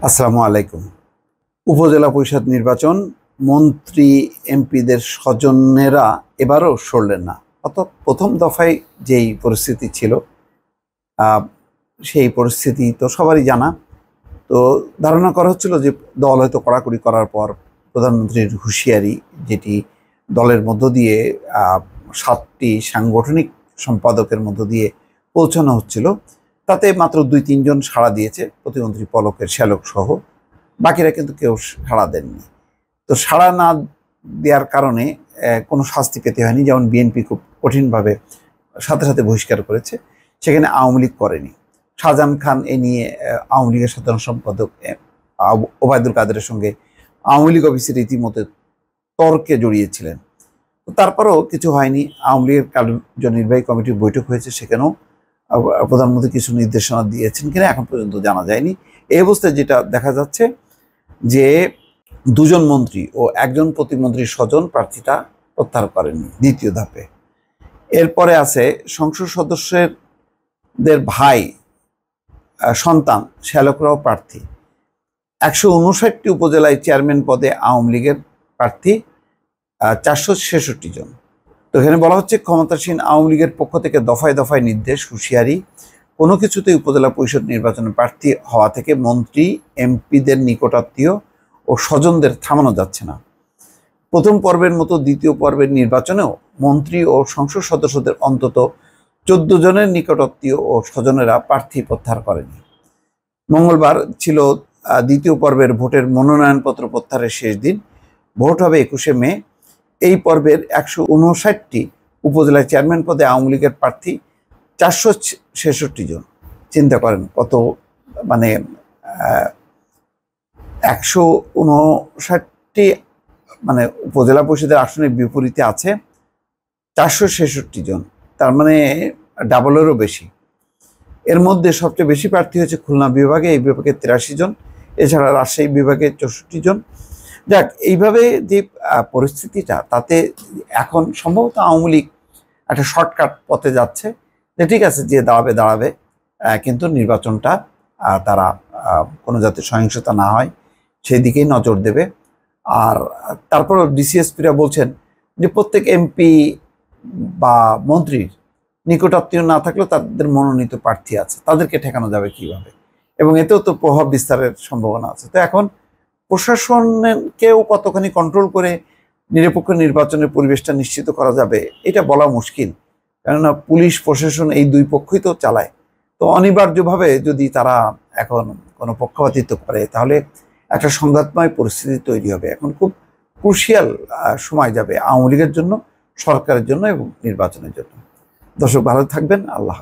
আসসালামু আলাইকুম। উপজেলা পরিষদ নির্বাচন, মন্ত্রী এমপিদের স্বজনেরা এবারও সরলেন না। অর্থাৎ প্রথম দফায় যেই পরিস্থিতি ছিল, সেই পরিস্থিতি তো সবারই জানা। তো ধারণা করা হচ্ছিল যে দল হয়তো কড়াকড়ি করার পর প্রধানমন্ত্রীর হুঁশিয়ারি, যেটি দলের মধ্য দিয়ে 7টি সাংগঠনিক সম্পাদকের মধ্য দিয়ে পৌঁছানো হচ্ছিল, তাতে মাত্র 2-3 জন সাড়া দিয়েছে, প্রতিমন্ত্রী পলকের শ্যালক সহ। বাকিরা কিন্তু কেউ সাড়া দেননি। তো সাড়া না দেওয়ার কারণে কোনো শাস্তি পেতে হয়নি। যেমন বিএনপি খুব কঠিনভাবে সাথে সাথে বহিষ্কার করেছে, সেখানে আওয়ামী লীগ করেনি। শাহজাহান খান এ নিয়ে আওয়ামী লীগের সাধারণ সম্পাদক ওবায়দুল কাদেরের সঙ্গে আওয়ামী লীগ অফিসের রীতিমতো তর্কে জড়িয়েছিলেন। তো তারপরেও কিছু হয়নি। আওয়ামী লীগের কার্যনির্বাহী কমিটির বৈঠক হয়েছে, সেখানেও প্রধানমন্ত্রী কিছু নির্দেশনা দিয়েছেন কিনা এখন পর্যন্ত জানা যায়নি। এই অবস্থায় যেটা দেখা যাচ্ছে যে 2 জন মন্ত্রী ও 1 জন প্রতিমন্ত্রীর স্বজন প্রার্থিতা প্রত্যাহার করেননি দ্বিতীয় ধাপে। এরপরে আছে সংসদ সদস্যদের ভাই সন্তান শ্যালকরাও প্রার্থী। 159টি উপজেলায় চেয়ারম্যান পদে আওয়ামী লীগের প্রার্থী 466 জন। তো এখানে বলা হচ্ছে, ক্ষমতাসীন আওয়ামী লীগের পক্ষ থেকে দফায় দফায় নির্দেশ, হুঁশিয়ারি, কোনো কিছুতেই উপজেলা পরিষদ নির্বাচনে প্রার্থী হওয়া থেকে মন্ত্রী এমপিদের নিকটাত্মীয় ও স্বজনদের থামানো যাচ্ছে না। প্রথম পর্বের মতো দ্বিতীয় পর্বের নির্বাচনেও মন্ত্রী ও সংসদ সদস্যদের অন্তত 14 জনের নিকটাত্মীয় ও স্বজনেরা প্রার্থী প্রত্যাহার করেনি। মঙ্গলবার ছিল দ্বিতীয় পর্বের ভোটের মনোনয়নপত্র প্রত্যাহারের শেষ দিন। ভোট হবে 21শে মে। এই পর্বের 159টি উপজেলায় চেয়ারম্যান পদে আওয়ামী লীগের প্রার্থী 466 জন। চিন্তা করেন কত, মানে 159টি মানে উপজেলা পরিষদের আসনের বিপরীতে আছে 466 জন, তার মানে ডাবলেরও বেশি। এর মধ্যে সবচেয়ে বেশি প্রার্থী হয়েছে খুলনা বিভাগে, এই বিভাগে 83 জন, এছাড়া রাজশাহী বিভাগে 64 জন। যাক, এইভাবে যে পরিস্থিতিটা, তাতে এখন সম্ভবত আওয়ামী লীগ একটা শর্টকাট পথে যাচ্ছে, যে ঠিক আছে, যে দাঁড়াবে, কিন্তু নির্বাচনটা তারা কোনো যাতে সহিংসতা না হয় সেই দিকেই নজর দেবে। আর তারপর ডিসিএসপিরা বলছেন যে প্রত্যেক এমপি বা মন্ত্রীর নিকটাত্মীয় না থাকলেও তাদের মনোনীত প্রার্থী আছে, তাদেরকে ঠেকানো যাবে কিভাবে, এবং এতেও তো প্রভাব বিস্তারের সম্ভাবনা আছে। তো এখন প্রশাসনকেও কতখানি কন্ট্রোল করে নিরপেক্ষ নির্বাচনের পরিবেশটা নিশ্চিত করা যাবে, এটা বলা মুশকিল। কেননা পুলিশ প্রশাসন এই 2 পক্ষই তো চালায়। তো অনিবার্যভাবে যদি তারা এখন কোনো পক্ষপাতিত্ব করে, তাহলে একটা সংঘাতময় পরিস্থিতি তৈরি হবে। এখন খুব ক্রুশিয়াল সময় যাবে আওয়ামী লীগের জন্য, সরকারের জন্য এবং নির্বাচনের জন্য। দর্শক, ভালো থাকবেন। আল্লাহ।